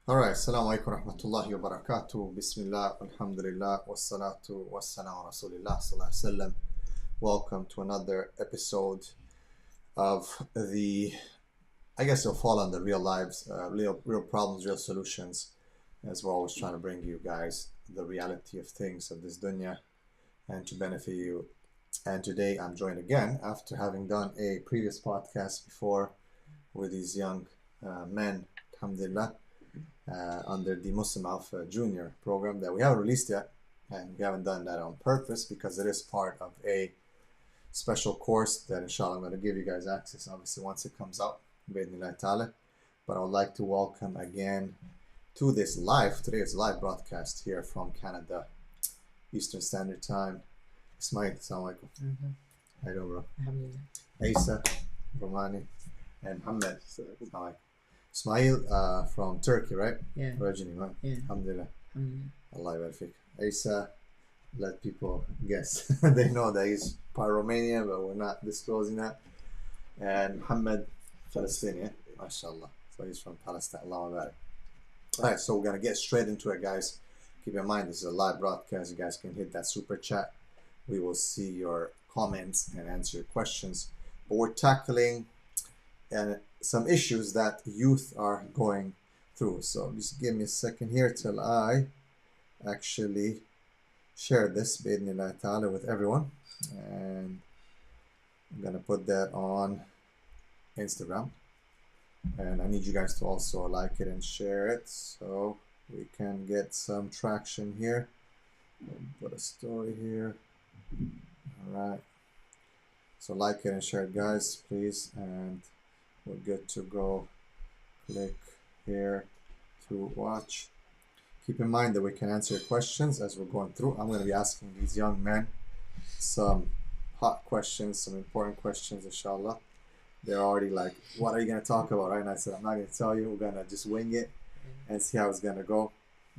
All right, Assalamu alaikum rahmatullahi wa barakatuh. Bismillah, alhamdulillah, wassalatu wassalamu ala rasulillah sallallahu alaihi wasallam. Welcome to another episode of I guess it'll fall under real lives, real problems, real solutions, as we're always trying to bring you guys the reality of things of this dunya and to benefit you. And today I'm joined again after having done a previous podcast before with these young men, alhamdulillah, under the Muslim Alpha Junior program that we haven't released yet, and we haven't done that on purpose because it is part of a special course that inshallah I'm going to give you guys access obviously once it comes out, bi'idhnillah ta'ala. But I would like to welcome again to this today's live broadcast here from Canada, Eastern Standard Time, Ismail, assalamu alaikum. How you doing, bro? Alhamdulillah. Isa, Romani, and Mohamad. Ismail from Turkey, right? Yeah. Originally, right? Yeah. Alhamdulillah. Alhamdulillah. Allah yabarak fik. Isa, let people guess. They know that he's part Romania, but we're not disclosing that. And Mohamad, Palestinian, mashallah. So he's from Palestine. Allah yabarak. Alright, so we're going to get straight into it, guys. Keep in mind, this is a live broadcast. You guys can hit that super chat. We will see your comments and answer your questions. But we're tackling some issues that youth are going through. So just give me a second here till I actually share this bi'idhnillah ta'ala with everyone. And I'm going to put that on Instagram. And I need you guys to also like it and share it so we can get some traction here. Put a story here. All right. So like it and share it, guys, please. And we're good to go. Click here to watch. Keep in mind that we can answer your questions as we're going through. I'm going to be asking these young men some hot questions, some important questions, inshallah. They're already like, what are you going to talk about, right? And I said, I'm not going to tell you. We're going to just wing it and see how it's going to go.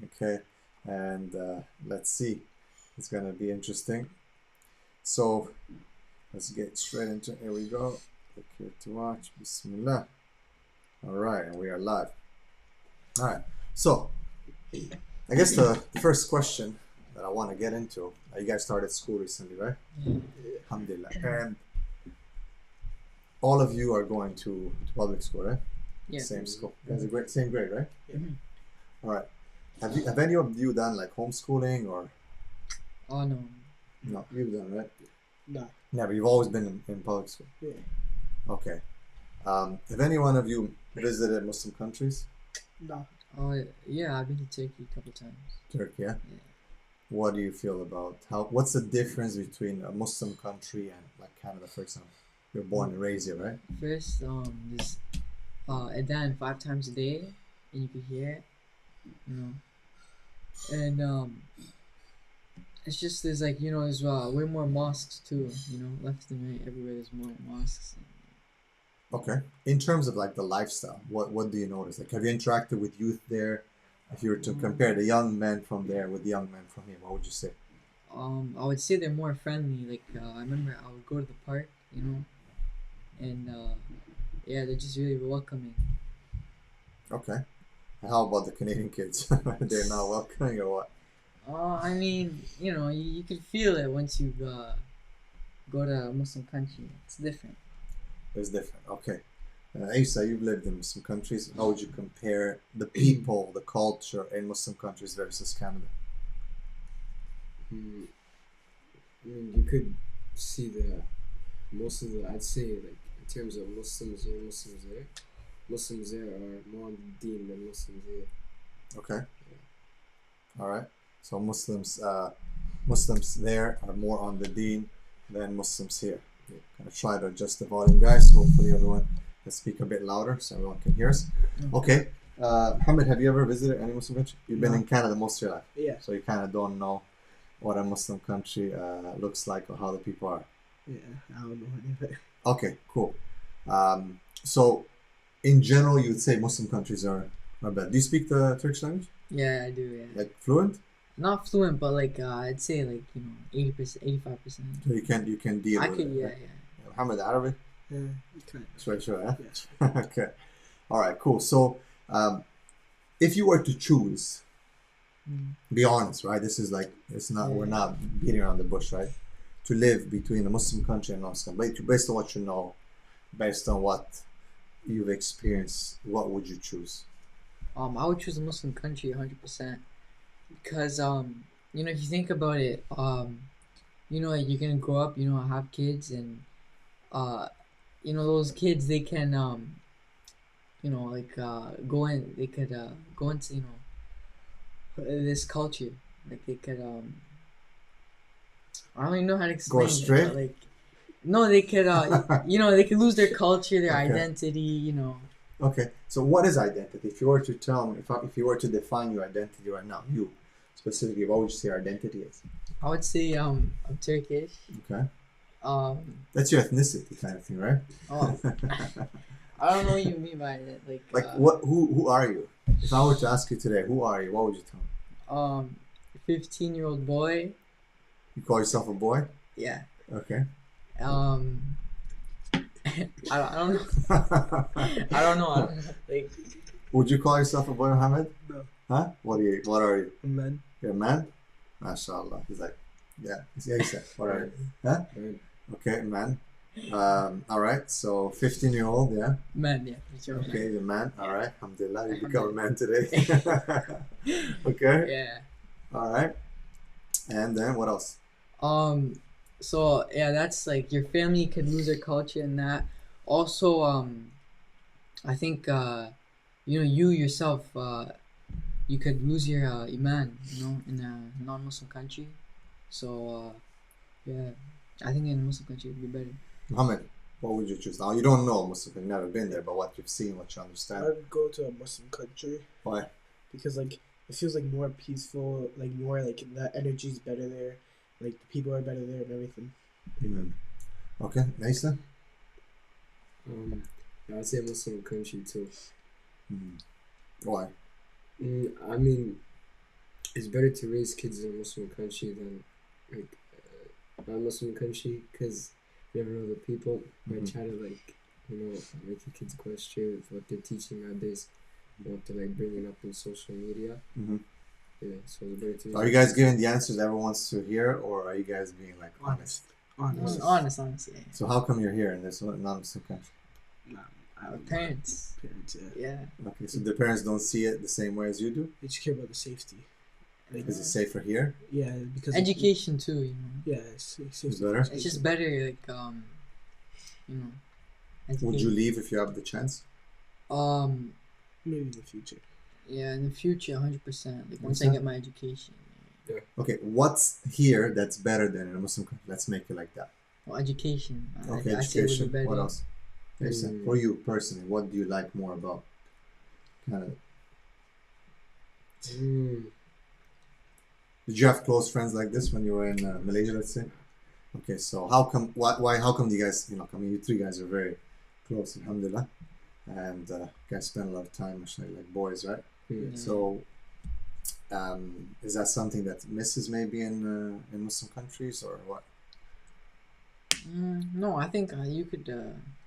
Okay. And let's see. It's going to be interesting. So let's get straight into it. Here we go. Click here to watch. Bismillah. All right. And we are live. All right. So I guess the first question that I want to get into, you guys started school recently, right? Yeah. Alhamdulillah. And all of you are going to public school, right? Yeah. Same school. You guys are same grade, right? Mhm. All right. Have any of you done like homeschooling or? Oh no. No, you've done, right? No. Never. You've always been in public school. Yeah. Okay. Have any one of you visited Muslim countries? No. Oh yeah, I've been to Turkey a couple times. Turkey, yeah? Yeah. What do you feel about what's the difference between a Muslim country and like Canada, for example? You're born and raised here, right? First, there's Adhan 5 times a day, and you can hear it, you know. And it's just there's like there's way more mosques too, left and right everywhere. There's more mosques. Okay. In terms of like the lifestyle, what do you notice? Like, have you interacted with youth there? If you were to compare the young men from there with the young men from here, what would you say? I would say they're more friendly. Like I remember I would go to the park, and yeah, they're just really welcoming. Okay. How about the Canadian kids? They're not welcoming or what? I mean, you can feel it once you go to a Muslim country. It's different. It's different. Okay. Isa, you've lived in Muslim countries. How would you compare the people, the culture in Muslim countries versus Canada? I mean, you could see most of I'd say, like, in terms of Muslims here, Muslims there are more on the deen than Muslims here. Okay. All right. So Muslims there are more on the deen than Muslims here. Gonna try to adjust the volume, guys. Hopefully everyone can speak a bit louder so everyone can hear us. Okay. Mohamad, have you ever visited any Muslim country? You've been in Canada most of your life. Yeah. So you kind of don't know what a Muslim country looks like or how the people are. Yeah, I don't know anything. Okay, cool. So in general, you would say Muslim countries are bad. Do you speak the Turkish language? Yeah, I do. Yeah. Like fluent? Not fluent, but like I'd say like 80%, 85%. So you can deal I with could, it. yeah. Mohamad, Arabic? Yeah, kind of. Sure, yeah? Yeah. Okay. All right, cool. So if you were to choose, Mm. be honest, right? This is like, it's not, we're Yeah. not beating around the bush, right? To live between a Muslim country and non-Muslim, based on what you know, based on what you've experienced, what would you choose? I would choose a Muslim country 100% because you know, if you think about it, you know, like, you're gonna grow up, you know, have kids, and uh, you know, those kids, they can you know, like they could go into, you know, this culture, like they could I don't even know how to Go explain it, astray? but like, no, they could you know, they could lose their culture, their Okay. identity, you know. Okay, so what is identity? If you were to tell me, if you were to define your identity right now, you specifically, what would you say your identity is? I would say I'm Turkish. Okay, Um, that's your ethnicity kind of thing, right? oh, I don't know what you mean by it. Like what? Who are you? If I were to ask you today, who are you? What would you tell me? 15-year-old boy. You call yourself a boy? Yeah. Okay. I don't know. I don't know. Like, Would you call yourself a boy, Mohammed? No. Huh? What are you? What are you? A man. You're a man? MashaAllah. He's like, yeah. Yeah, he said. What are you? Huh? Man. Okay, man. All right. So 15-year-old, yeah. man, yeah, for sure. Okay, the man. All right. Alhamdulillah, you become a man today. Okay. Yeah. All right. And then what else? So yeah, that's like your family could lose their culture and that. Also, I think you know, you yourself you could lose your iman, you know, in a non-Muslim country. So yeah, I think in a Muslim country it'd be better. Muhammad, what would you choose? Now you don't know Muslim, you've never been there, but what you've seen, what you understand. I'd go to a Muslim country Why? because like it feels like more peaceful, like more like the energy's better there, like the people are better there and everything. Okay, Naisa? I would say Muslim country too. Why? I mean, it's better to raise kids in a Muslim country than like non-Muslim country, because you never know, the people might try to like, you know, make the kids go astray with what they're teaching nowadays. You have to like bring it up in social media. Yeah, so it's better to. Are you guys giving the answers everyone wants to hear, or are you guys being like honest? Honestly. So how come you're here in this non-Muslim country? Our parents. Parents, yeah. Yeah. Okay, so the parents don't see it the same way as you do? They just care about the safety. Like, Is it safer here? yeah, because Education too, you know. yeah, safety. It's better? It's just better, like you know. Would you leave if you have the chance? Maybe in the future. Yeah, in the future, 100%. Like once I Okay. get my education. Okay, what's here that's better than in a Muslim country? Let's make it like that. Well, education. Okay, I say it would be education. better. What else? Jason, for you personally, what do you like more about Canada? Did you have close friends like this when you were in Malaysia, let's say? Okay, so how come, how come you guys, you know, I mean, you three guys are very close, alhamdulillah, and you guys spend a lot of time, actually, like boys, right? Yeah. So, is that something that misses maybe in Muslim countries, or what? No, I think you could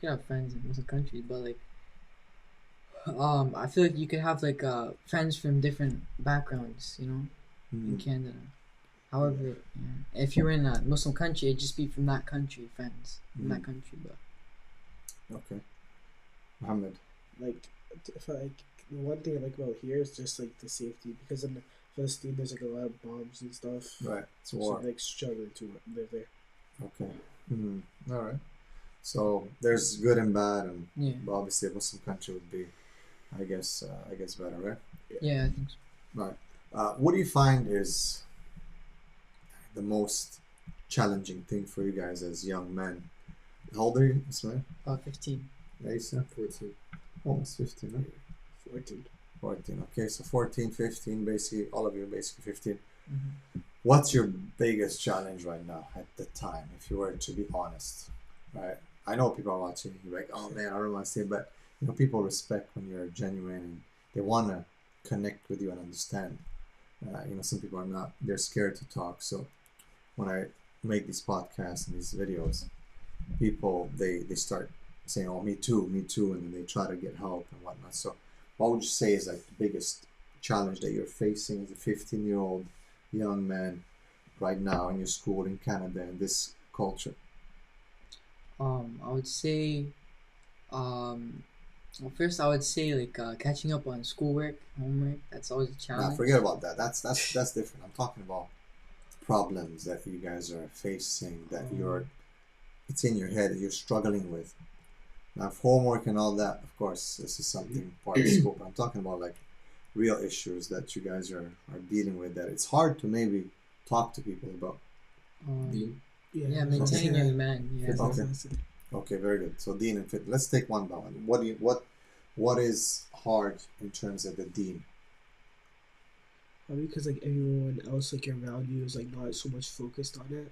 have friends in Muslim countries, but like I feel like you could have like friends from different backgrounds, you know, in Canada. However, yeah, if you're in a Muslim country, it'd just be from that country, friends from that country. But Okay, Mohammed. Like, if I like the one thing I like about here is just like the safety, because in Palestine there's like a lot of bombs and stuff. Right, it's So war. I'm like struggling to live there. Okay. All right. So there's good and bad, and yeah, but obviously a Muslim country would be, I guess better, right? yeah, I think so. Right. What do you find is the most challenging thing for you guys as young men? How old are you, Ismail? 15. Aisa? 14. Almost 15, huh? 14. 14. Okay, so 14, 15, basically, all of you are basically 15. Mm-hmm. What's your biggest challenge right now at the time, if you were to be honest? Right? I know people are watching, you're like, oh man, I don't want to say it, but you know, people respect when you're genuine and they want to connect with you and understand. You know, some people are not, they're scared to talk. So when I make these podcasts and these videos, people, they start saying, oh, me too, and then they try to get help and whatnot. So what would you say is like the biggest challenge that you're facing as a 15-year-old young man right now in your school in Canada in this culture? I would say, well, first I would say like catching up on schoolwork, homework. That's always a Nah, challenge. forget about that. That's different. I'm talking about problems that you guys are facing that it's in your head that you're struggling with. Now, if homework and all that, of course, this is something part of school. But I'm talking about like real issues that you guys are dealing with that it's hard to maybe talk to people about. Yeah, maintaining your man. Yeah. Okay. Okay, very good. So Dean and Fit. Let's take one by one. What is hard in terms of the Dean? Because like everyone else like around you is like not so much focused on it.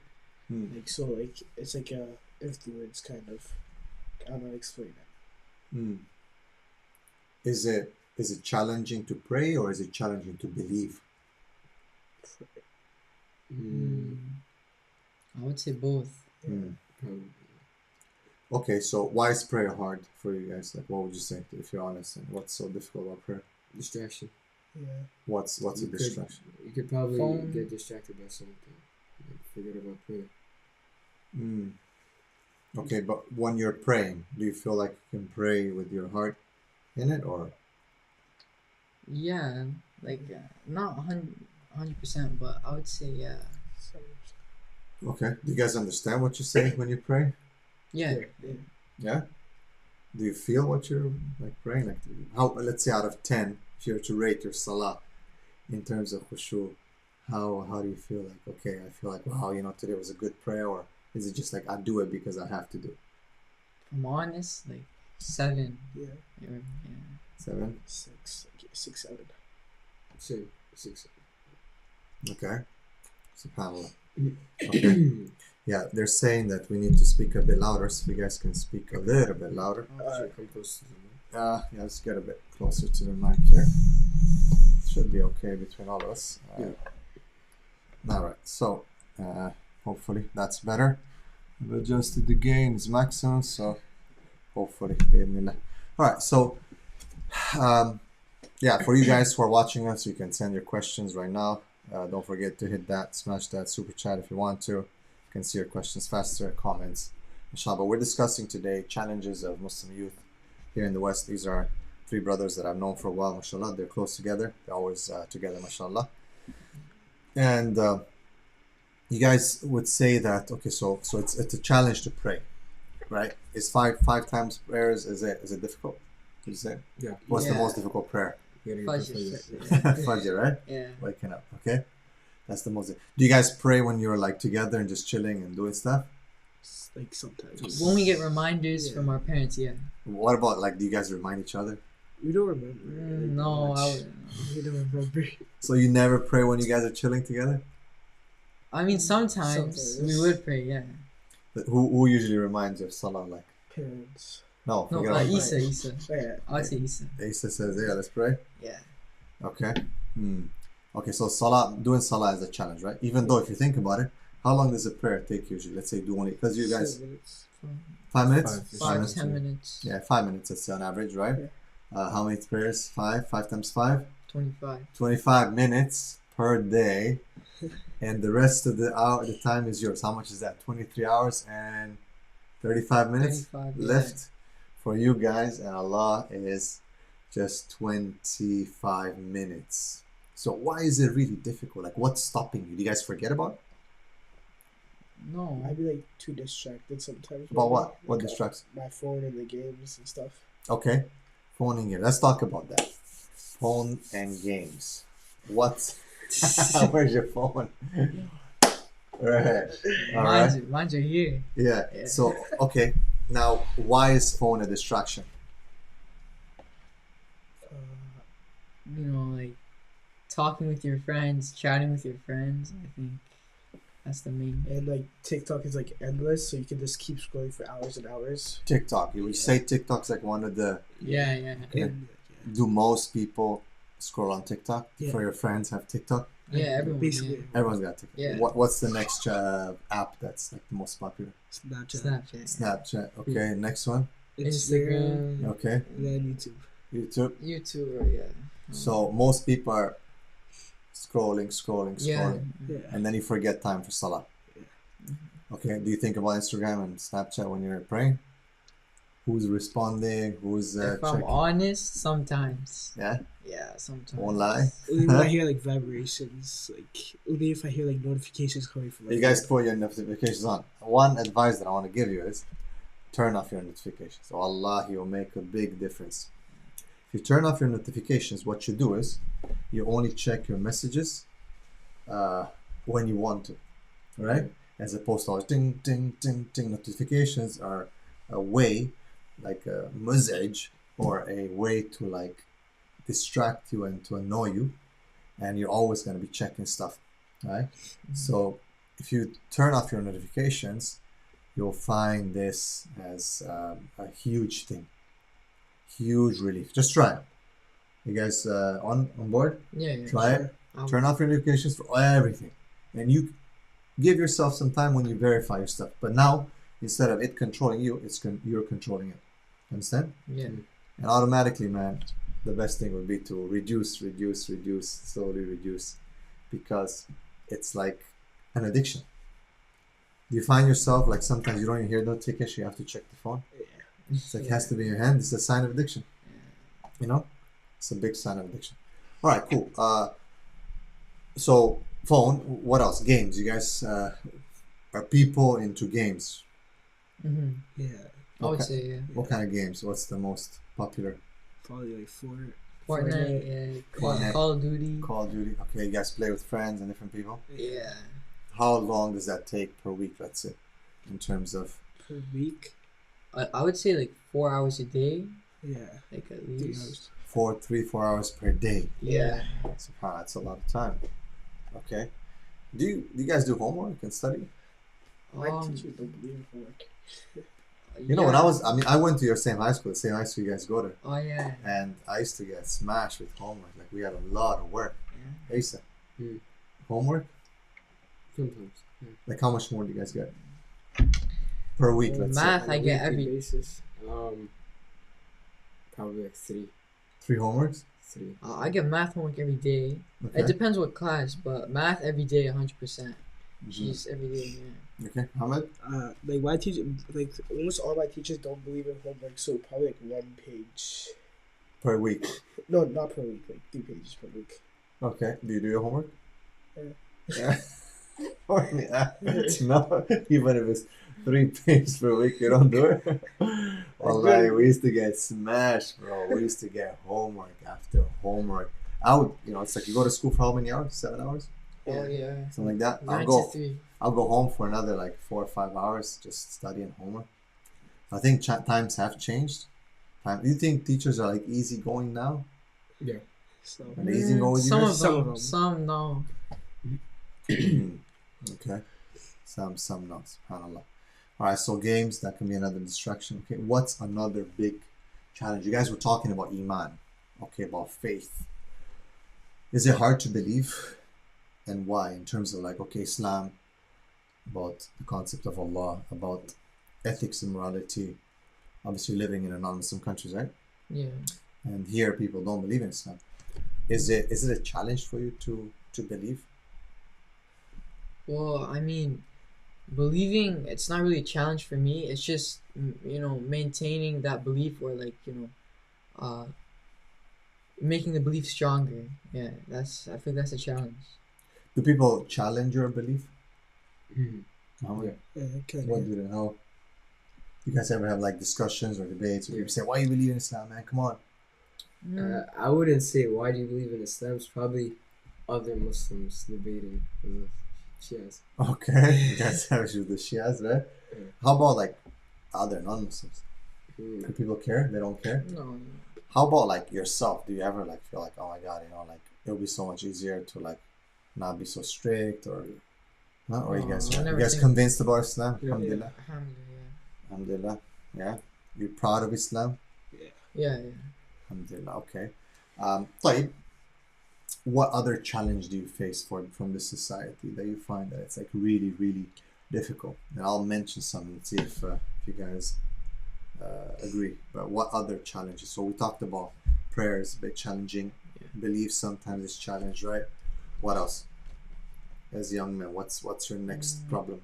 Like so like it's like a influence kind of. I don't know how to explain it. Is it challenging to pray or is it challenging to believe? I would say both. Okay, so why is prayer hard for you guys? Like, what would you say if you're honest? And what's so difficult about prayer? Distraction. Yeah. What's a distraction? You could probably Phone. get distracted by something. Like, forget about prayer. Okay, but when you're praying, do you feel like you can pray with your heart in it, or? Yeah, like not 100%, but I would say yeah. Okay, do you guys understand what you say when you pray? Yeah. Yeah. Do you feel what you're like praying? Like, how? Let's say out of 10, if you were to rate your salah in terms of khushu, how do you feel? Like, okay, I feel like wow, today was a good prayer, or is it just like I do it because I have to do it? If I'm honest, like 7. Yeah. 7. 6, 7. 6. Okay. SubhanAllah. Okay. Yeah, they're saying that we need to speak a bit louder, so you guys can speak a little bit louder. Come close to the mic. Yeah, let's get a bit closer to the mic here. Should be okay between all of us. All right, so hopefully that's better. I've adjusted the gain is maximum, so hopefully. All right, so yeah, for you guys who are watching us, you can send your questions right now. Don't forget to hit that, smash that super chat if you want to. You can see your questions faster, comments, inshallah. But we're discussing today challenges of Muslim youth here in the West. These are 3 brothers that I've known for a while, mashallah. They're close together. They're always together, mashallah. And you guys would say that, okay, so it's a challenge to pray, right? Is five times prayers, is it difficult? Did you say? Yeah. What's the most difficult prayer? Fajr. Fajr, right? Yeah. Waking up, okay? That's the most. Do you guys pray when you're like together and just chilling and doing stuff? Like sometimes. When we get reminders from our parents, yeah. What about like, do you guys remind each other? We don't remember. No, We don't remember. So you never pray when you guys are chilling together? I mean, sometimes we would pray, yeah. But who usually reminds you of Salah? Like Parents. no, No, forget about Isa. Yeah. I would say Isa. Isa says, yeah, let's pray. Yeah. Okay. Okay, so doing Salah is a challenge, right? Even though if you think about it, how long does a prayer take usually? Let's say do only, because you guys 5 minutes? 5 to 10 minutes. Yeah, 5 minutes, let's say on average, right? How many prayers? 5 times 5? 25. 25 minutes per day, and the rest of the time is yours. How much is that? 23 hours and 35 minutes 35, left for you guys, and Allah is just 25 minutes. So why is it really difficult? Like, what's stopping you? Do you guys forget about it? No. I'd be like too distracted sometimes. About what? What Like, distracts? my phone and the games and stuff. Okay, phone and games. Let's talk about that. Phone and games. What? Where's your phone? Right. All right. Mine's are here. Yeah. So, okay. Now, why is phone a distraction? Like talking with your friends, chatting with your friends. I think that's the main. And like TikTok is like endless, so you can just keep scrolling for hours and hours. TikTok. You would say TikTok's like one of the. Yeah. Okay. Do most people scroll on TikTok? Yeah. For your friends have TikTok? Yeah, everyone. Basically. Everyone's got TikTok. Yeah. What's the next app that's like the most popular? Snapchat. Snapchat. Okay. Next one. Instagram. Okay. And then YouTube. YouTube. YouTube, yeah. So most people are scrolling, Yeah. Yeah. and then you forget time for salah. Okay, do you think about Instagram and Snapchat when you're praying? Who's responding? Who's If I'm checking? honest, sometimes. Yeah, Yeah, sometimes. won't lie. Only when I hear like vibrations, like only if I hear like notifications coming from. You guys put your notifications on. One advice that I want to give you is turn off your notifications. So Allah, He will make a big difference. If you turn off your notifications, what you do is you only check your messages when you want to, right? As opposed to all ding, ding, ding, ding. Notifications are a way, like a muz'ij, or a way to like distract you and to annoy you, and you're always going to be checking stuff, right? So if you turn off your notifications, you'll find this as a huge thing, huge relief. Just try it. You guys on board? Yeah. Try it. Turn off your notifications for everything, and you give yourself some time when you verify your stuff. But now, instead of it controlling you, you're controlling it. Understand? Yeah. And automatically, man, the best thing would be to reduce, slowly reduce, because it's like an addiction. Do you find yourself like sometimes you don't even hear notification, you have to check the phone? It's like it has to be in your hand. It's a sign of addiction. You know? It's a big sign of addiction. All right, cool. So phone, what else? Games. You guys are people into games? Mm-hmm. Yeah. I would say, yeah. What kind of games? What's the most popular? Probably like Fortnite, Fortnite. Call of Duty. Call of Duty. Okay, you guys play with friends and different people? Yeah. How long does that take per week, let's say, in terms of? Per week. I would say like 4 hours a day. Yeah. Like at 3 least. hours. 4 hours per day. Yeah. That's a lot of time. Okay. Do you guys do homework and study? My teachers don't believe in homework. You know, when I went to your same high school, the same high school you guys go to. Oh yeah. And I used to get smashed with homework. Like we had a lot of work. Yeah. Asa, homework? Sometimes. Yeah. Like how much more do you guys get per week? Let's Math, say I get On a every. weekly basis. Probably like 3. 3 homeworks. 3. I get math homework every day. Okay. It depends what class, but math every day, 100%. Jeez, every day, yeah. Okay, Hamid. Like my teacher, like almost all my teachers don't believe in homework, so probably like 1 page. Per week. No, not per week. Like 3 pages per week. Okay. Do you do your homework? Yeah. No, even if it's 3 pages per week, you don't do it. Wallahi, we used to get smashed, bro. We used to get homework after homework. It's like you go to school for how many hours? 7 hours? Oh yeah. Something like that. 9 to 3. I'll go home for another like 4 or 5 hours just studying homework. I think times have changed. Do you think teachers are like easygoing now? Yeah. So Are they easygoing with you Some guys? of them. Some no. Okay. Some not. SubhanAllah. Alright, so games, that can be another distraction. Okay, what's another big challenge? You guys were talking about Iman. Okay, about faith. Is it hard to believe? And why? In terms of like, okay, Islam, about the concept of Allah, about ethics and morality. Obviously living in a non-Muslim countries, right? Yeah. And here people don't believe in Islam. Is it a challenge for you to believe? Well, I mean, believing, it's not really a challenge for me. It's just, maintaining that belief, or like, making the belief stronger. Yeah, I think that's a challenge. Do people challenge your belief? Yeah. What do they know? You guys ever have like discussions or debates where people say, why you believe in Islam, man? Come on. I wouldn't say why do you believe in Islam. It's probably other Muslims debating with the Shias. Okay. You guys have issues with the Shias, right? Yeah. How about like other non-Muslims? Do people care? They don't care? No. How about like yourself? Do you ever like feel like, oh my God, like it would be so much easier to like not be so strict, or you guys convinced about Islam? Yeah. Alhamdulillah. Alhamdulillah. Yeah. You proud of Islam? Yeah. Alhamdulillah. Okay. طيب, what other challenge do you face from this society that you find that it's like really, really difficult? And I'll mention some and see if you guys agree. But what other challenges? So we talked about prayers, a bit challenging. beliefs sometimes is challenged, right? What else? As young men, what's your next problem?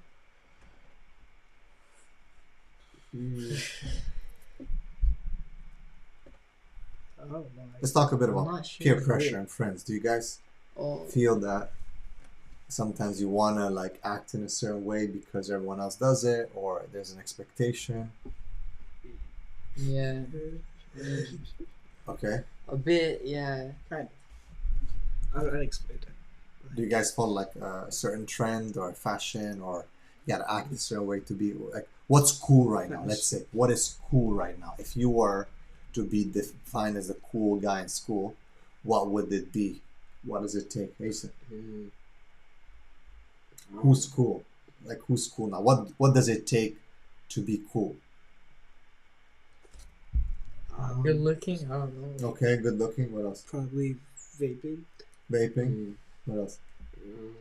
I don't know. Let's talk a bit I'm about not sure. peer pressure and friends. Do you guys Oh, feel that sometimes you wanna like act in a certain way because everyone else does it, or there's an expectation? yeah. Okay. A bit, yeah. Kind of. I'll explain that. Do you guys follow like a certain trend or fashion, or you gotta act a certain way to be like what's cool right now? Let's say what is cool right now. If you were to be defined as a cool guy in school, what would it be? What does it take? Asa? Who's cool? Like who's cool now? What does it take to be cool? Good looking, I don't know. Okay, good looking. What else? Probably vaping. Vaping. What else?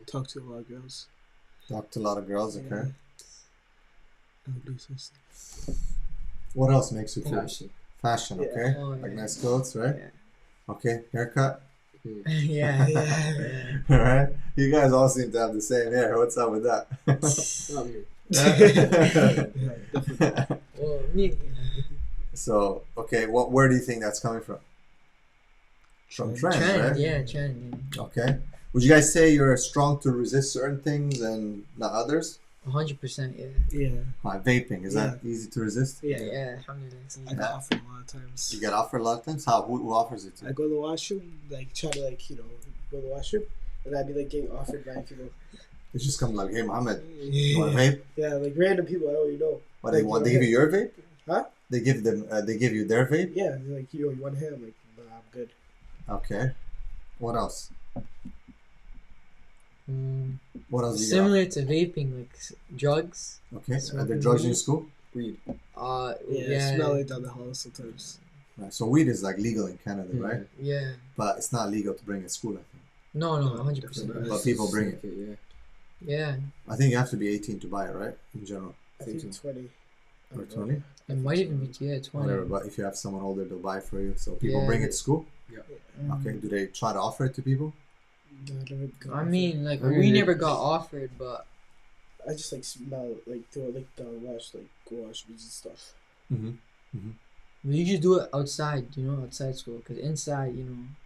Talk to a lot of girls. Talk to a lot of girls. Okay. Yeah. I'll do something. What else makes you cool? Fashion. Fashion. Yeah. Okay. Oh, Like yeah. nice clothes, right? Okay. Haircut. Yeah. Yeah. All right. You guys all seem to have the same hair. What's up with that? Not me. Yeah, definitely. Well, me. So, okay, where do you think that's coming from? From trend, Trend, right? yeah, trend. Okay. Would you guys say you're strong to resist certain things and not others? 100%, yeah. Yeah. Vaping, is that easy to resist? Yeah. Yeah, alhamdulillah, it's easy. I got offered a lot of times. You get offered a lot of times? How? Who offers it to I you? go to the washroom, like try to go to the washroom, and I'd be like getting offered by people. They just come like, hey, Mohammed, you want a vape? Yeah, like random people I don't even know. What they Like, want? They give you your vape? Huh? They give them. They give you their vape? Yeah, they're like, you want him? Like, nah, I'm good. Okay. What else? Mm, What else do you get? similar to vaping, like drugs. Okay. Are there Smoking drugs in weed. your school? Weed. Yeah. Smell it down the hall sometimes. Right. So weed is like legal in Canada, right? Yeah. But it's not legal to bring in school, I think. No, 100%. But people bring it. Yeah. Yeah. I think you have to be 18 to buy it, right? In general. I think 20. I Or don't know. 20? It might even be, 20. Whatever, but if you have someone older, they'll buy for you. So people Yeah. bring it to school. Mm. Okay. Do they try to offer it to people? No, I never got I offered. mean, like, I mean, we it- never got offered, but I just like smell like do it like down wash like go wash beads and stuff. Mm-hmm. you just do it outside, outside school. Because inside,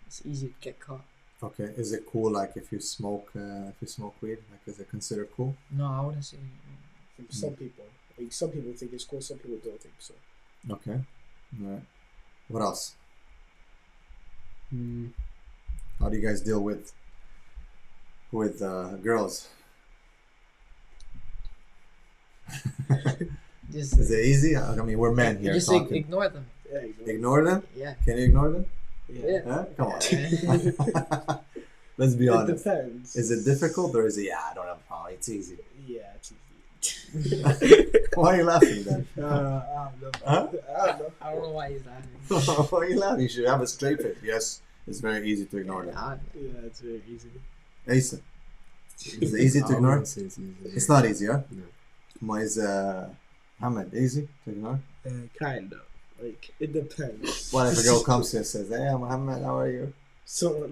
it's easy to get caught. Okay. Is it cool? Like if you smoke weed, like is it considered cool? No, I wouldn't say. From some people, like some people think it's cool, some people don't think so. Okay. All right. What else? Mm. How do you guys deal with girls? Just, Is it easy? I mean, we're men here just talking. ignore them. Yeah, you go. Ignore them? Yeah. Can you ignore them? Yeah. Huh? Come on. Yeah. Let's be It honest. depends. Is it difficult or is it? Yeah, I don't have a problem. It's easy. Yeah, it's easy. Why are you laughing then? I don't know. Huh? I don't know. I don't know why he's laughing. Why are you laughing? You should have a straight face. Yes, it's very easy to ignore them. Yeah, it's very easy. Asa, is it easy to I ignore? wouldn't say it's easy. It's not easy, huh? No. Why is Mohammed easy to ignore? Kind of. Like, it depends. What if a girl comes to you and says, "Hey, Mohammed, how are you?" So,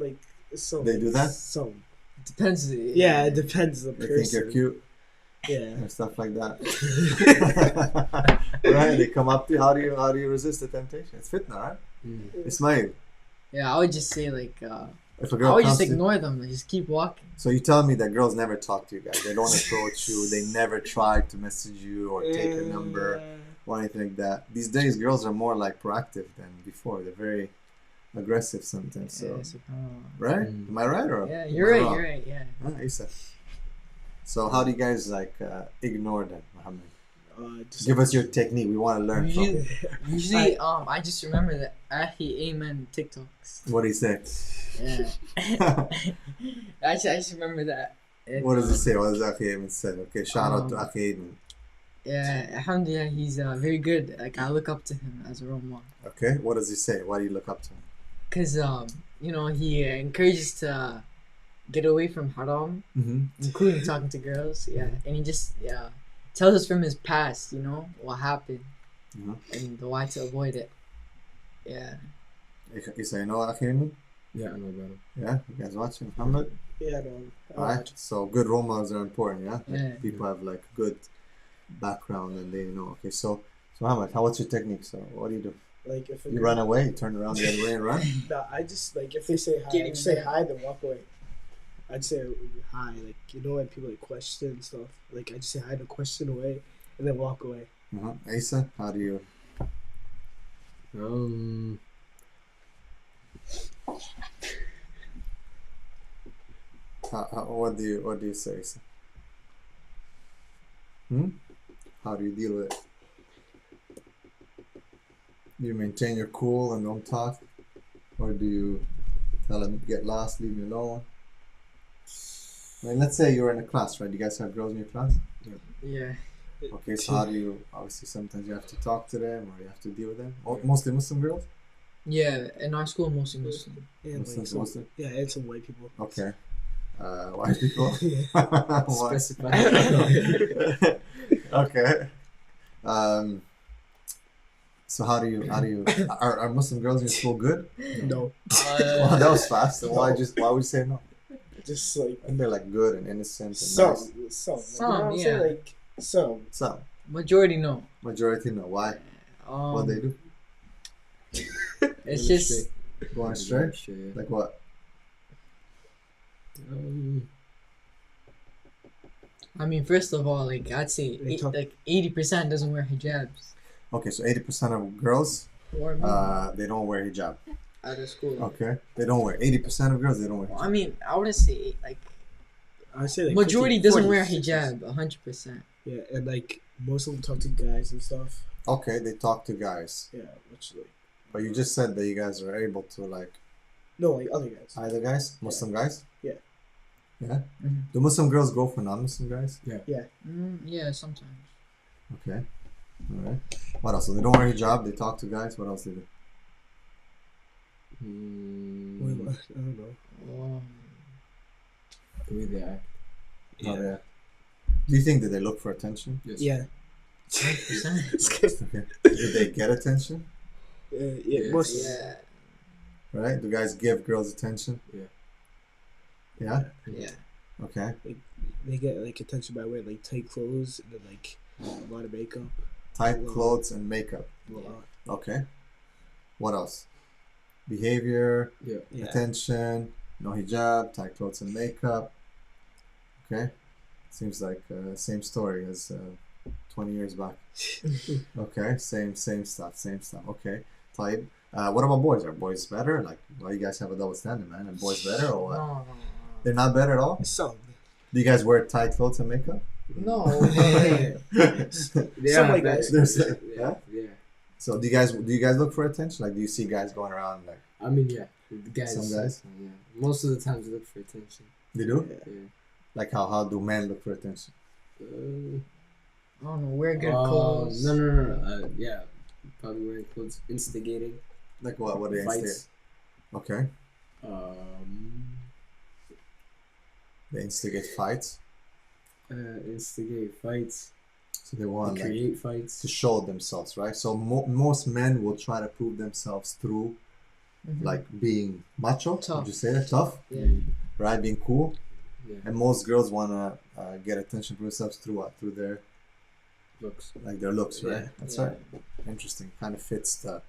They do that? Some. Depends. Yeah, it depends on the They think you're person. cute Yeah. and stuff like that. Right? They come up to you. How do you resist the temptation? It's fitna, right? Mm. Ismail, Yeah, I would just say, if a I girl would comes just to ignore them. Just keep walking. so you tell me that girls never talk to you guys. They don't approach you. They never try to message you or take a number or anything like that. These days, girls are more like proactive than before. They're very aggressive sometimes. So, Yeah, subhanAllah. right? Mm. Am I right or? Yeah, am you're I right. wrong? You're right. Yeah. Huh, Isa. So how do you guys ignore them, Mohammed? Just Give us your technique. We want to learn from. Usually, I just remember the Ahi Amen TikToks. What do you say? Yeah. I just remember that. And, What does he say? What does Akhi Ayman say? Okay, shout out to Akhi Ayman. Yeah, alhamdulillah, he's very good. Like, I look up to him as a role model. Okay, what does he say? Why do you look up to him? Because, he encourages to get away from haram, Mm-hmm. including talking to girls. Yeah. And he just, tells us from his past, what happened Mhm. and why to avoid it. Yeah. Isa, you know Akhi Ayman? Yeah, I know about him. Yeah, you guys watching Muhammad? Yeah, no. Alright, so good role models are important, yeah? Like, Yeah. people have like good background and they know. Okay, so Muhammad, what's your technique? So what do you do? Like if a You girl- run away, you turn around the other way and run? No, I just like if they say hi, Get I him just say there. hi, then walk away. I'd say hi, like you know when people like question and stuff. Like I just say hi, then question away, and then walk away. Asa, how do you? What do you say, Asa? How do you deal with it? Do you maintain your cool and don't talk? Or do you tell them, get lost, leave me alone? I mean, let's say you're in a class, right? You guys have girls in your class? Yeah. Okay, so how do you, obviously sometimes you have to talk to them or you have to deal with them? Yeah. Mostly Muslim girls? Yeah, in our school, mostly Muslim. And Muslims like some, mostly? yeah, and some white people. Okay. White people? Why? Specify. Okay. So how do you are Muslim girls in your school good? No, Well, that was fast. So why would you say no? just like And they're like good and innocent and some, nice. some, Some, you know what I'm saying? yeah. Like some. Some. Majority no. Majority no. Why? What they do? It's just Going astray? Yeah. Like what? I mean, first of all, like I'd say They talk- like 80% doesn't wear hijabs. Okay, so 80% of girls, Or they don't wear hijab. out of school. Okay, they don't wear. 80% of girls, they don't wear Well, hijab. I mean, I wouldn't say like I say like majority 50, doesn't 40, wear 60. hijab 100%. Yeah, and like most of them talk to guys and stuff. Okay, they talk to guys, Yeah, which like but you just said that you guys are able to like no, like other guys. either guys, Muslim guys. Yeah. Yeah. Mhm. Do Muslim girls go for non-Muslim guys? Yeah, sometimes. Okay. All right. What else? So they don't wear hijab. They talk to guys. What else do they do? Wait, what? I don't know. The way they act. How they act. Do you think that they look for attention? Yes. Yeah. 100%. Okay. Did they get attention? Yeah, Yes. most. Yeah, Right? Do guys give girls attention? Yeah. Yeah. yeah. Okay. They get like attention by wearing like tight clothes and then like a lot of makeup. Tight Wow. clothes and makeup. Wow. Okay. What else? Behavior, Yeah. Yeah. attention, no hijab, tight clothes and makeup. Okay. Seems like same story as 20 years back. Okay. Same stuff. Okay. Type. What about boys? Are boys better? Like, why you guys have a double standard, man? Are boys better or what? No. They're not better at all? Some. Do you guys wear tight clothes and makeup? No. Some white guys. Yeah? Yeah. So do you guys look for attention? Like, do you see guys going around like I mean, yeah. The guys. Some guys? Yeah. Most of the time they look for attention. they do? Yeah. Yeah. Like how do men look for attention? I don't know. Wear good clothes. No. Yeah. Probably wearing clothes, instigating Like what do they fights. instigate? Okay. They instigate fights. Instigate fights. So they want like, Create fights. to show themselves, right? So most men will try to prove themselves through Mhm. like being macho. Tough. Would you say that? Tough, Yeah. right? Being cool. Yeah. And most girls wanna get attention from themselves through what? Through their Looks. like their looks, right? Yeah. That's Yeah. right. Interesting. Kind of fits the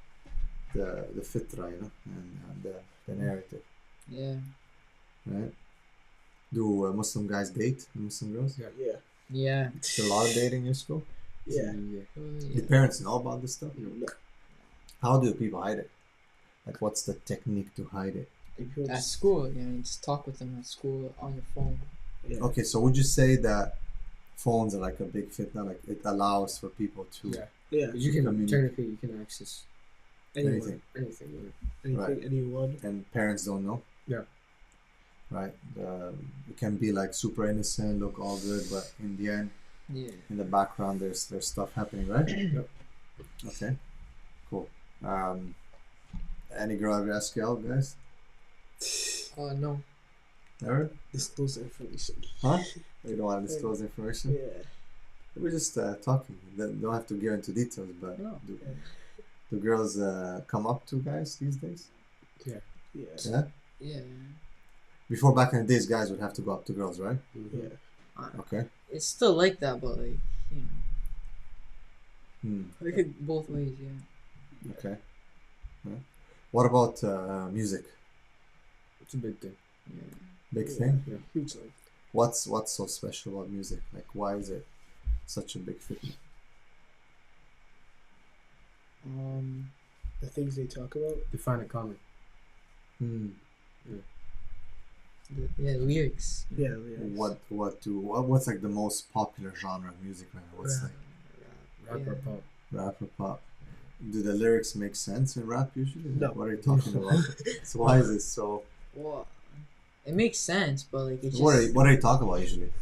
fitra, you know, and the narrative, Yeah. right? Do Muslim guys date Muslim girls? Yeah. Yeah. Yeah. Is there a lot of dating in your school? Yeah. Do parents know about this stuff? No. How do people hide it? Like, what's the technique to hide it? People At just- school, you just talk with them at school on your phone. yeah. Okay, so would you say that phones are like a big fitna? Like, it allows for people to Yeah. Yeah. But you can Communicate. technically you can access Anyone. anything, anything. Anything. Right. Anyone. and parents don't know. Yeah. Right. It can be like super innocent, look all good, but in the end, Yeah. in the background, there's stuff happening, right? Yep. Okay. Cool. Any girl ever ask you out, guys? No. Ever? Disclose information. Huh? You don't want to disclose information? Yeah. We're just talking. Don't have to go into details, but No. do girls come up to guys these days? Yeah. Yeah. Yeah. Before, back in the days, guys would have to go up to girls, right? Yeah. Okay. It's still like that, but like, you know, Hmm. it could both ways. Yeah. Okay. Yeah. What about music? It's a big thing. Yeah. Big Yeah. thing. Yeah. Huge thing. What's so special about music? Like, why is it such a big thing? The things they talk about. Define a comic. Hmm. Yeah, lyrics. Yeah. Lyrics. What's like the most popular genre of music right now? What's Rap. Rap Yeah. or pop. rap or pop? Do the lyrics make sense in rap usually? No. What are you talking about? So why is it so? Well, it makes sense, but like it's just What are you talking about usually?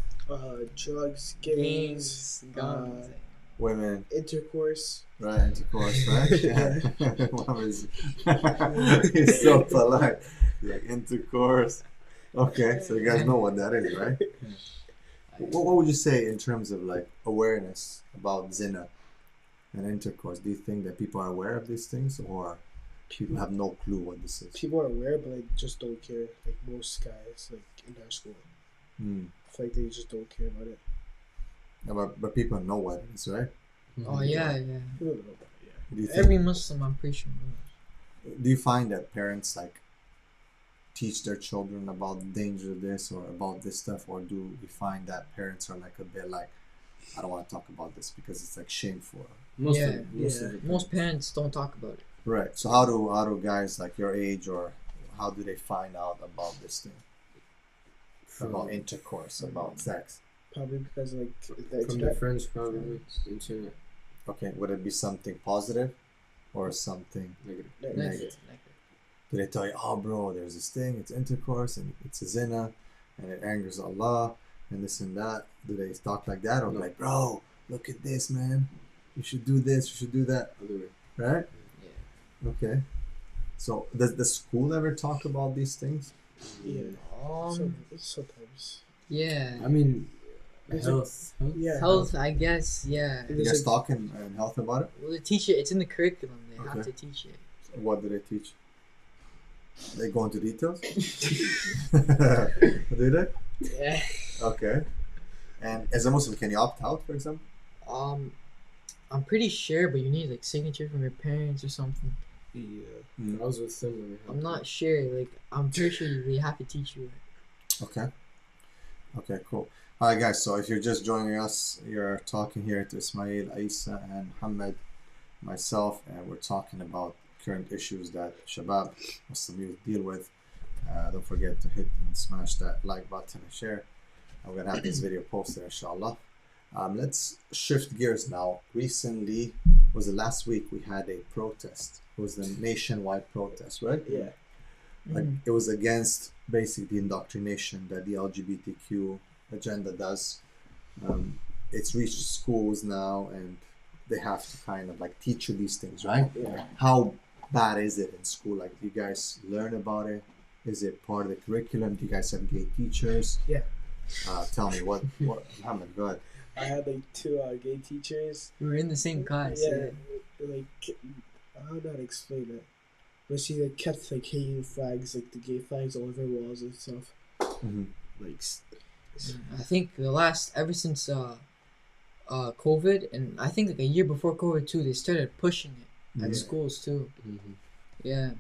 Drugs, games, games, guns. Women, intercourse. right? Intercourse, right? Yeah. Mohammed's- He's so polite. He's like intercourse. Okay, so you guys know what that is, right? What would you say in terms of like awareness about zina and intercourse? Do you think that people are aware of these things, or people have no clue what this is? People are aware, but like just don't care. Like most guys, like in our school, Hmm. I feel like they just don't care about it. Yeah, but people know what it is, right? Oh yeah, yeah. People don't know about it. Yeah. Do you think, Every Muslim, I'm pretty sure knows. do you find that parents like teach their children about the danger of this or about this stuff, or do you find that parents are like a bit like, I don't want to talk about this because it's like shameful? Most Yeah. of it. Most Yeah. of it. Most parents don't talk about it. Right. So how do guys like your age, or how do they find out about this thing, about intercourse, about sex? Probably because like the From their internet. friends, probably. Internet. Okay, would it be something positive or something Negative. negative? Do they tell you, oh bro, there's this thing, it's intercourse and it's a zina and it angers Allah and this and that? Do they talk like that, or No. like, bro, look at this, man, you should do this, you should do that, Other way. right? Yeah. Okay. So does the school ever talk about these things? Yeah. Sometimes. Yeah. I mean, There's health. Yeah. Health, I guess. Yeah. You There's guys a- talk in health about it? Well, they teach it. It's in the curriculum. They have Okay. to teach it. What do they teach? They go into details? Do they? Yeah. Okay. And as a Muslim, can you opt out, for example? I'm pretty sure, but you need like signature from your parents or something. Yeah. I was with them when we had I'm not sure. Like I'm pretty sure they have to teach you it. Okay. Okay, cool. All right, guys. So if you're just joining us, you're talking here to Ismail, Isa, and Mohamad, myself, and we're talking about current issues that Shabab, Muslim youth, deal with. Don't forget to hit and smash that like button and share. I'm gonna have this video posted, inshallah. Let's shift gears now. Recently, was the last week we had a protest. It was a nationwide protest, right? Yeah. Like it was against basically the indoctrination that the LGBTQ agenda does. It's reached schools now, and they have to kind of like teach you these things, right? Yeah. How bad is it in school? Like, do you guys learn about it? Is it part of the curriculum? Do you guys have gay teachers? Yeah. Tell me what Mohammed, go ahead. I had like two gay teachers. We were in the same class. Yeah. Like I don't know how to explain it. But she like kept like hanging flags, like the gay flags all over walls and stuff. Mhm. Like I think ever since COVID, and I think like a year before COVID too, they started pushing it at Yeah. schools too. Mm-hmm. Yeah.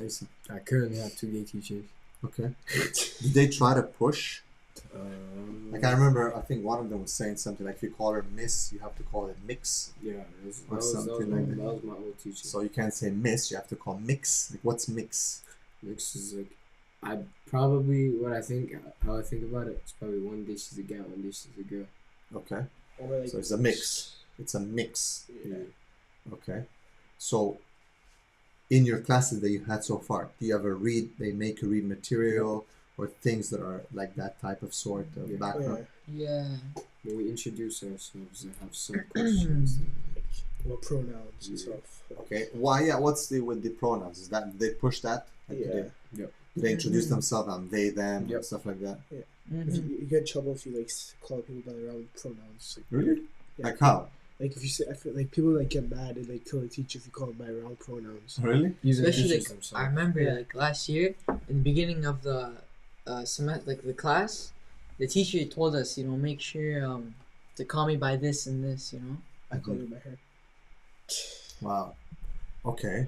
Asa. I currently have 2 gay teachers. Okay. Did they try to push? Like I remember, I think one of them was saying something like, if you call her Miss, you have to call it Mix. Yeah, that Or was something my, like that. that was my old teacher. So you can't say Miss, you have to call Mix. Like, what's Mix? Mix is like, I probably what I think, how I think about it. It's probably one day she's a guy, one day she's a girl. Okay. or like So it's a mix. It's a mix. Yeah. Okay. So in your classes that you had so far, do you ever read, they make you read material or things that are like that type of sort of Yeah. background? Yeah. When we introduce ourselves, they have some questions. Like what pronouns and Yeah. stuff. Okay. Why? Yeah. What's the with the pronouns? Is that they push that? Like, Yeah. Do they introduce themselves and they, them, Yep. and stuff like that? Mhm. You get in trouble if you like call people by their own pronouns. Like, Really? Yeah. Like how? Like if you say, I feel like people like get mad and like kill a teacher if you call them by wrong pronouns. Really? These are Especially teachers like themselves. I remember Yeah. like last year in the beginning of the semester, like the class, the teacher told us, make sure to call me by this and this, I call them by her. Wow. Okay.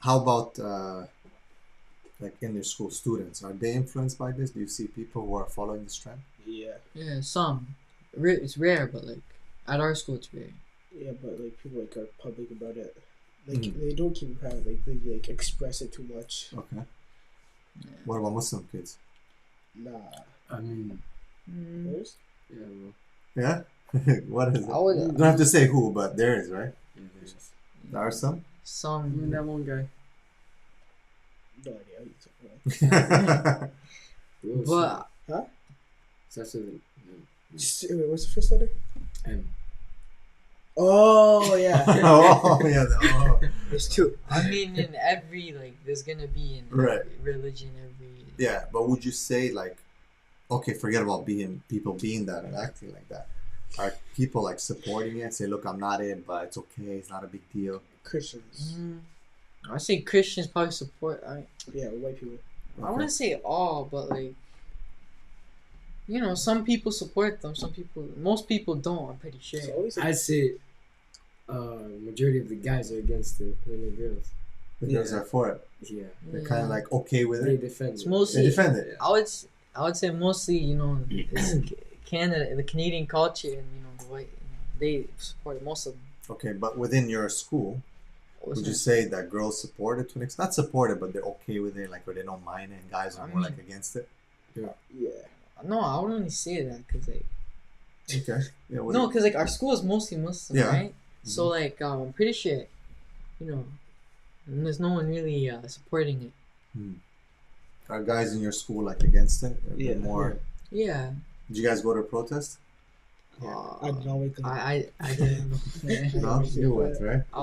How about like in your school, students? Are they influenced by this? Do you see people who are following this trend? Yeah. Yeah, some. It's rare, but like at our school, it's rare. Yeah, but like people like are public about it. Like Mhm. they don't keep it private. Like they like express it too much. Okay. Yeah. What about Muslim kids? Nah. I mean, There's? yeah, well, Yeah. What is it? I would You don't have to say who, but there is, right? yeah, there's There are some. some. that one guy. No idea. What you're talking about. But Starts with an Just, wait, what's the first letter? M. Oh yeah. Oh yeah. There's two. I mean, in every there's gonna be in Right. every religion, every. Yeah, but would you say like, okay, forget about people being that and acting like that. Are people like supporting it? Say, look, I'm not in, but it's okay. It's not a big deal. Christians. I say Christians probably support. Yeah, white people. I wouldn't say all, but some people support them. Most people don't. I'm pretty sure. It's always like, I'd say majority of the guys are against it, and the girls. The girls are for it. Yeah, They're kind of like okay with they it. defend It's it. mostly. They defend it. I would say mostly, it's Canada, the Canadian culture, and the white. They support it, most of them. Okay, but within your school, would you say that girls support it to an extent? Not support it, but they're okay with it, like, or they don't mind it, and guys are more like against it? yeah. No, I wouldn't really say that because Okay. Yeah. no, because our school is mostly Muslim, Yeah. right? So I'm pretty sure, there's no one really supporting it. Are guys in your school like against it? Or Yeah. More. Yeah. Did you guys go to a protest? I did not wait till I didn't know. No, you went, right? I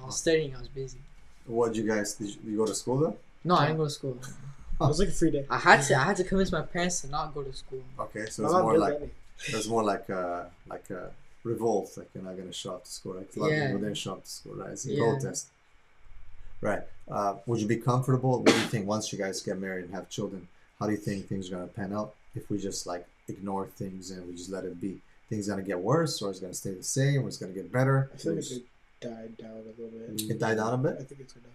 was studying. I was busy. What did you go to school though? No, I didn't go to school. it was like a free day. I had to convince my parents to not go to school. Okay, so My it's mom more did like let me. There's more like a revolt, like you're not gonna show up to school, right? 'Cause a lot of Yeah. people didn't show up to school, right? It's a Yeah. protest. Right. Would you be comfortable? What do you think once you guys get married and have children? How do you think things are gonna pan out if we just like ignore things and we just let it be? Things gonna get worse, or it's gonna stay the same, or it's gonna get better? I feel like it died down a little bit. It died down a I bit. think it's gonna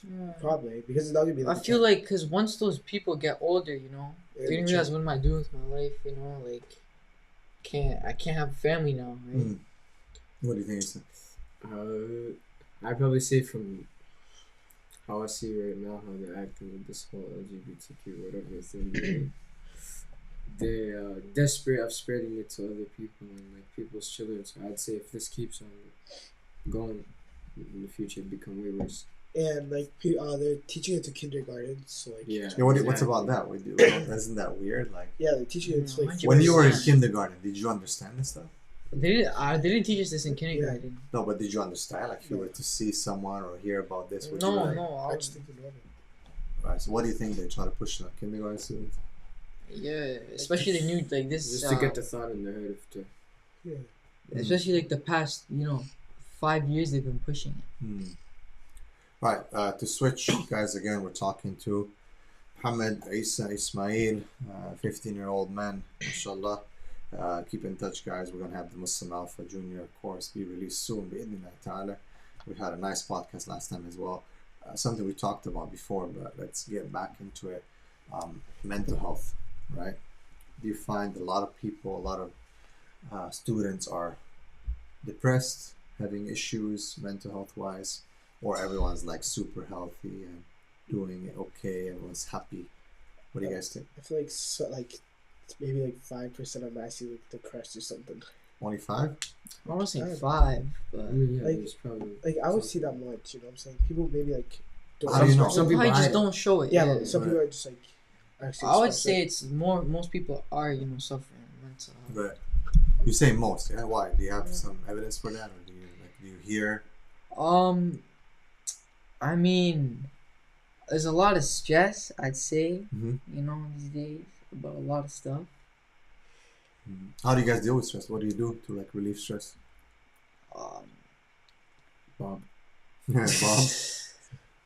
Yeah. probably because it's not gonna be. I Like feel like because once those people get older, Yeah, they're gonna realize what am I doing with my life? I can't have a family now, right? Mm. What do you think? Isa? I'd probably say from how I see right now how they're acting with this whole LGBTQ whatever thing. They're desperate of spreading it to other people and like people's children. So I'd say if this keeps on going in the future, it'd become way worse. and like they're teaching it to kindergarten, so like Yeah. Yeah, what's exactly. about that? Isn't that weird? Like yeah, they're teaching it to like Yeah, when you were in 100%. kindergarten, did you understand this stuff? They didn't teach us this in kindergarten. No, but did you understand? Like if you were to see someone or hear about this, would No, you like? no. I just think they're normal. Right. So what do you think they try to push on kindergarten students? Yeah, especially the new this. Just to get the thought in their head of to Yeah. Especially the past 5 years they've been pushing it. Right. To switch, guys. Again, we're talking to Mohamad, Isa, Ismail, 15-year-old man. Mashallah. Keep in touch, guys. We're gonna have the Muslim Alpha Junior course be released soon. Bi'idhnillah ta'ala. We had a nice podcast last time as well. Something we talked about before, but let's get back into it. Mental health, right? Do you find a lot of people, a lot of students are depressed, having issues mental health wise, or everyone's like super healthy and doing it okay, everyone's happy? What do you guys think? I feel like it's maybe like 5% of actually like depressed or something. Only 5? I want to say I- 5, but yeah, Like- there's probably Like I would see that much, you know what I'm saying? People maybe like don't How do you know? Some people probably just hide it. don't show it. yeah, Yeah, but some Right. people are just like actually I would express say it. it's most people are suffering mental health. But you say most, yeah? Why? Do you have some evidence for that, or do you hear? I mean, there's a lot of stress, I'd say, Mhm. these days about a lot of stuff. How do you guys deal with stress? What do you do to like relieve stress? Bob. Bob.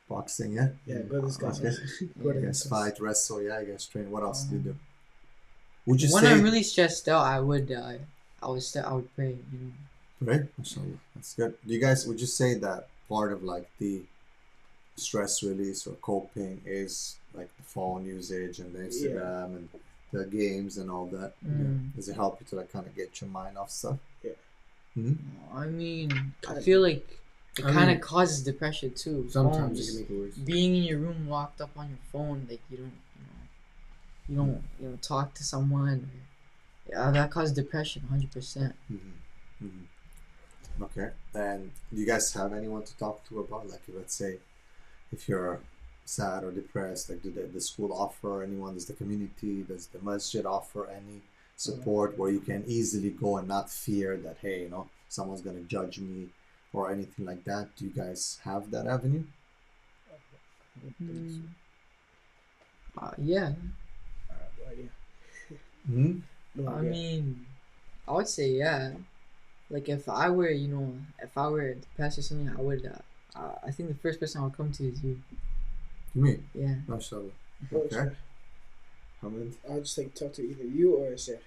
Boxing, yeah. Yeah, go to this guy's Okay. house. Go to I his guess house. fight, wrestle, yeah, I guess train. What else do you do? Would you When say I'm really stressed out, I would pray. You know. right? Mashallah. That's good. Do you guys would you say that part of like the stress release or coping is like the phone usage and the Instagram and the games and all that? Mm. Does it help you to like kind of get your mind off stuff? Yeah. Hmm? I mean, I feel like it I kind of mean, causes depression too. Sometimes Phones. it can make it worse. Being in your room locked up on your phone, like you don't talk to someone. Yeah, that causes depression, 100%. Okay. And do you guys have anyone to talk to about like let's say if you're sad or depressed, like do the school offer anyone? Does the community, does the masjid offer any support where you can easily go and not fear that hey, someone's gonna judge me or anything like that? Do you guys have that avenue? Yeah. No idea. Hmm? No I idea. mean, I would say yeah. Like if I were depressed or something, I would. I think the first person I would come to is you. Me? Yeah. Mashallah. Oh, Okay. sorry. Hamid? I'll just like talk to either you or a sheikh.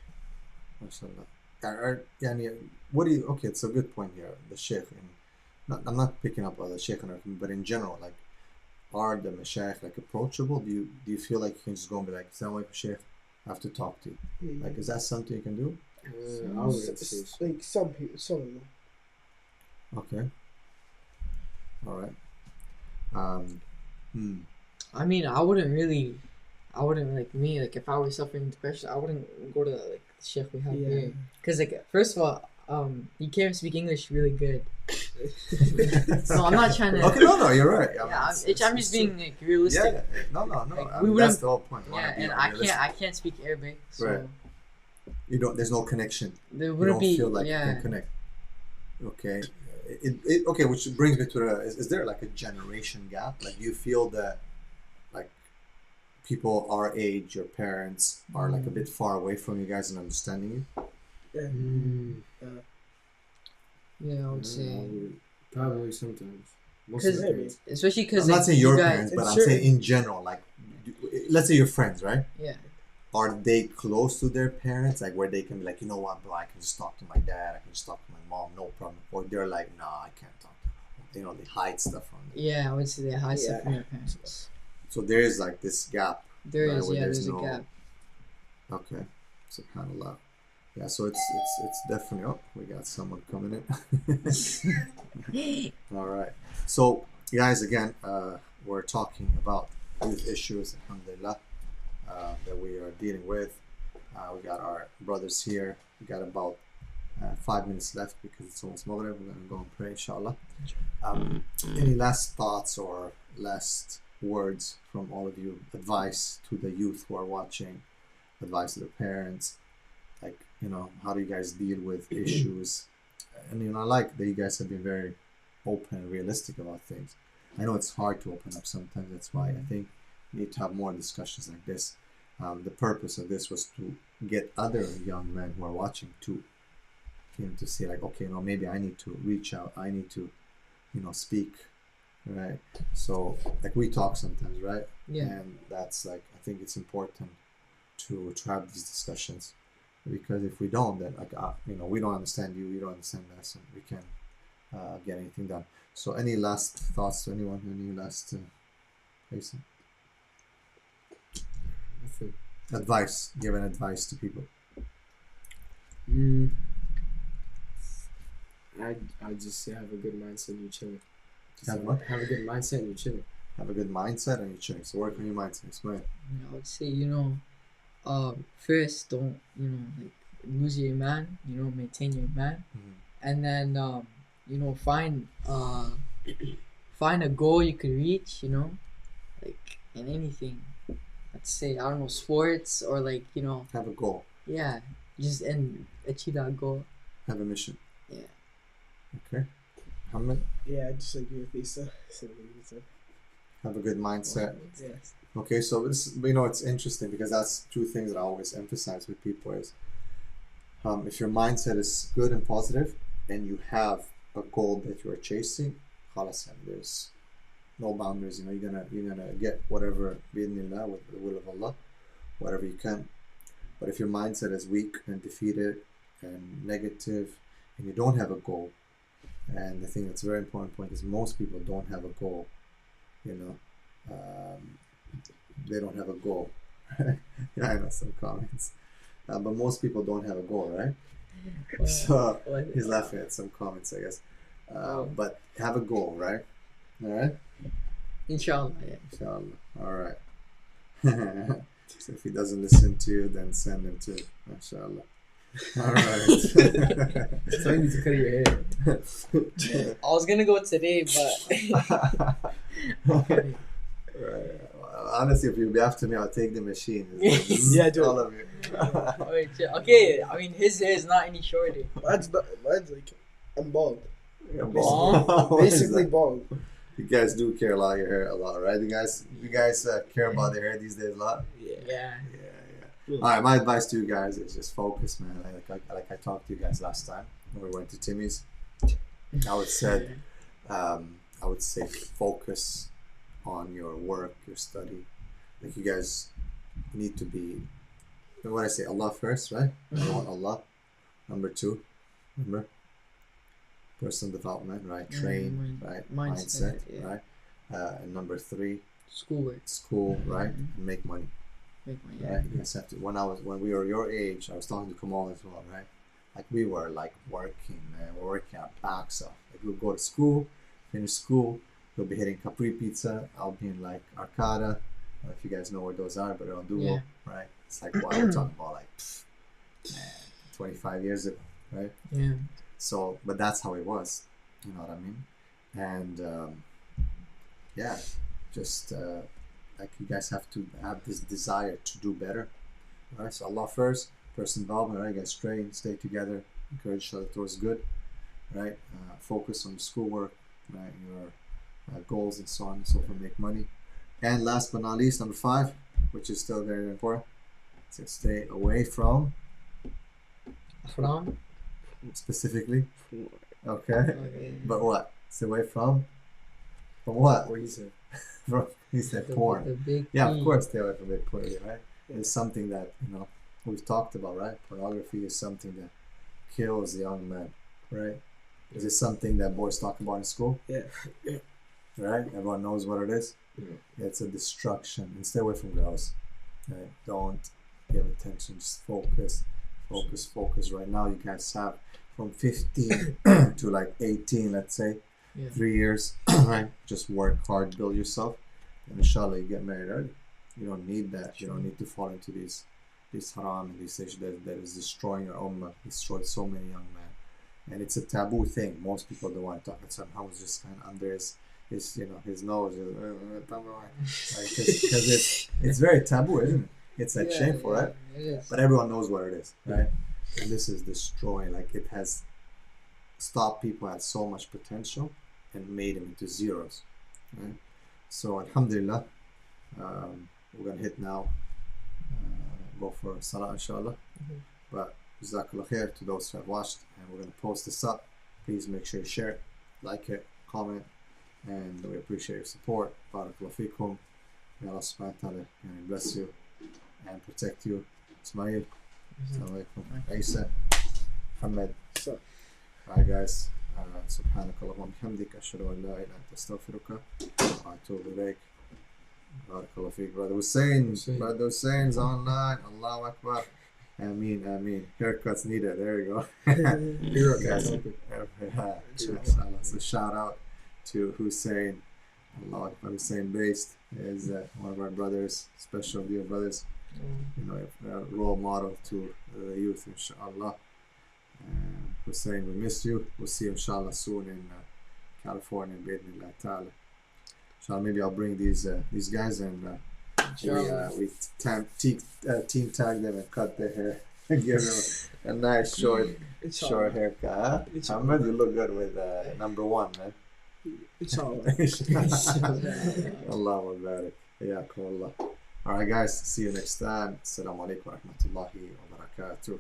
Mashallah. Yani, what do you? Okay, it's a good point here. The sheikh, I'm not picking up on the sheikh, but in general, like, are the mashayikh like approachable? Do you feel like you can just go and be like, "Assalamu alaikum, sheikh, I have to talk to you"? Like, is that something you can do? I wouldn't say It's so. like some people, some of them. Okay. All right. I mean, I wouldn't like me, like if I were suffering depression, I wouldn't go to like the chef we have Yeah. here. Cause like first of all, you can't speak English really good. So I'm not trying to. Okay, no, you're right. I mean, Yeah, I'm just being like realistic. Yeah, no. Like, I we mean, that's wouldn't- the whole point. You Yeah, wanna be and realistic. I can't speak Arabic, so Right. You don't. There's no connection. there You wouldn't don't be. feel like you Yeah. can connect. Okay. Okay, which brings me to is there like a generation gap? Like, do you feel that like people our age, your parents, are like a bit far away from you guys and understanding you? Yeah, I would say. Probably sometimes. Most 'Cause- of the parents. Especially because I'm not saying your you guys, parents, but it's I'm sure- saying in general. Like, let's say your friends, right? yeah. Are they close to their parents, like where they can be like, you know what, bro, I can just talk to my dad, I can just talk to my mom, no problem. Or they're like, nah, I can't talk to them. They hide stuff from them. Yeah, I would say they hide stuff Yeah. from their parents. So there is like this gap. There Right, is, where yeah, there's there's a no- gap. Okay, subhanallah. Yeah, so it's definitely. Oh, we got someone coming in. All right. So guys, again, we're talking about youth issues, alhamdulillah, that we are dealing with. We got our brothers here. We got about 5 minutes left because it's almost Maghrib. We're gonna go and pray, inshallah. Any last thoughts or last words from all of you? Advice to the youth who are watching, advice to the parents, like, how do you guys deal with issues? And I like that you guys have been very open and realistic about things. I know it's hard to open up sometimes. That's why I think we need to have more discussions like this. The purpose of this was to get other young men who are watching to see like, okay, maybe I need to reach out. I need to, speak, right? So like we talk sometimes, right? Yeah. And that's like, I think it's important to have these discussions, because if we don't, then like we don't understand you, you don't understand us, and we can't get anything done. So any last thoughts to anyone? Any last Jason? Advice. Give an advice to people. I'd just say have a good mindset and you're chilling. Have what? Have a good mindset and you're chilling. Have a good mindset and you're chilling. So work on your mindset. Explain. I would say, first don't, like lose your man, maintain your man. And then, find a goal you could reach, like in anything. Let's say, I don't know, sports or like, Have a goal. yeah, just and achieve that goal. Have a mission. Yeah. Okay. Muhammad, Yeah, I just agree with Isa. have a good mindset. Yes. Okay, so this, it's interesting because that's two things that I always emphasize with people is, if your mindset is good and positive and you have a goal that you are chasing, خلاص يعني there's no boundaries. You know, you're gonna get whatever بإذن with the will of Allah, whatever you can. But if your mindset is weak and defeated and negative, and you don't have a goal, and the thing that's a very important point is most people don't have a goal. You know, they don't have a goal. Yeah, I know some comments, but most people don't have a goal, right? So he's laughing at some comments, I guess. But have a goal, right? All right. Inshallah, yeah. Inshallah. All right. So if he doesn't listen to you, then send him to Inshallah. All right. Telling you to cut your hair. I was gonna go today, but Right. Well, honestly, if you'd be after me, I'll take the machine. Yeah, do it. All of you. wait, okay. I mean, his hair is not any shorter. Mine's like, I'm bald. Yeah, Basically bald. You guys do care a lot your hair a lot, right? You guys care about their hair these days a lot. Yeah. All right, my advice to you guys is just focus, man. Like I talked to you guys last time when we went to Timmy's. I would say focus on your work, your study. Like you guys need to be. What I say, Allah first, right? Number one, Allah. Number two, remember, personal development, right? Train, right? Mindset, yeah. right? And number three, Schoolwork. school, right? And make money. Yeah. Right? You guys have to. When we were your age, I was talking to Kamal as well, right? Like we were like working, man. We're working our backs off. Like we'll go to school, finish school. You'll be hitting Capri Pizza. I'll be in like Arcata. I don't know if you guys know where those are, but they're on Duo, right? It's like what we're talking about, like 25 years ago, right? Yeah. So, but that's how it was. You know what I mean? And yeah, just like you guys have to have this desire to do better, right? So Allah first, personal development, right? You guys train, stay together, encourage each other towards good, right? Focus on schoolwork, right? Your goals and so on and so forth, make money. And last but not least, number 5, which is still very important, so stay away from specifically. Okay. But what? Stay away from what? What he said. From, he said porn. The big Yeah, of P. course stay away from big porn, right? It's something that, you know, we've talked about, right? Pornography is something that kills young men, right? Is it something that boys talk about in school? Yeah. Right? Everyone knows what it is. Yeah. It's a destruction. And stay away from girls. Right? Don't give attention. Just focus. Right now, you guys have from 15 to like 18, let's say, 3 years. Right? Just work hard, build yourself, and inshallah, you get married early. You don't need that. You don't need to fall into these haram and these things that is destroying your ummah, destroyed so many young men. And it's a taboo thing. Most people don't want to talk. And somehow it's just kind of under his nose, because it's very taboo, isn't it? It's like shameful, right? It is. But everyone knows what it is, right? And this is destroying. Like it has stopped people who had so much potential and made them into zeros, right? So alhamdulillah, we're gonna hit now. Go for salah, inshallah. But jazakallah khair to those who have watched, and we're gonna post this up. Please make sure you share it, like it, comment, and we appreciate your support. Barakallahu feekum. May Allah subhanahu wa ta'ala bless you and protect you. Ismail, assalamu alaikum. Isa, Mohamad. Alright guys, subhanakallahumma bihamdik, ashhadu an la ilaha illa anta astaghfiruka wa atubu ilayk. Barakallahu feek. Brother Hussein's online. Allahu Akbar. Ameen. Haircuts needed. There you go. Guys, so shout out to Hussein. Allah Akbar. Hussein based is one of our brothers, special dear brothers. You know, a role model to the youth, inshallah. Hussein, we miss you. We'll see you inshallah soon in California, bi'idhnillah ta'ala. Inshallah, maybe I'll bring these guys and we team tag them and cut their hair and give them a nice short haircut. Mohamad, you look good with number 1, man. Inshallah. Allahu Akbar. Yeah, cool. Alright guys, see you next time. Assalamu alaikum wa rahmatullahi wa barakatuh.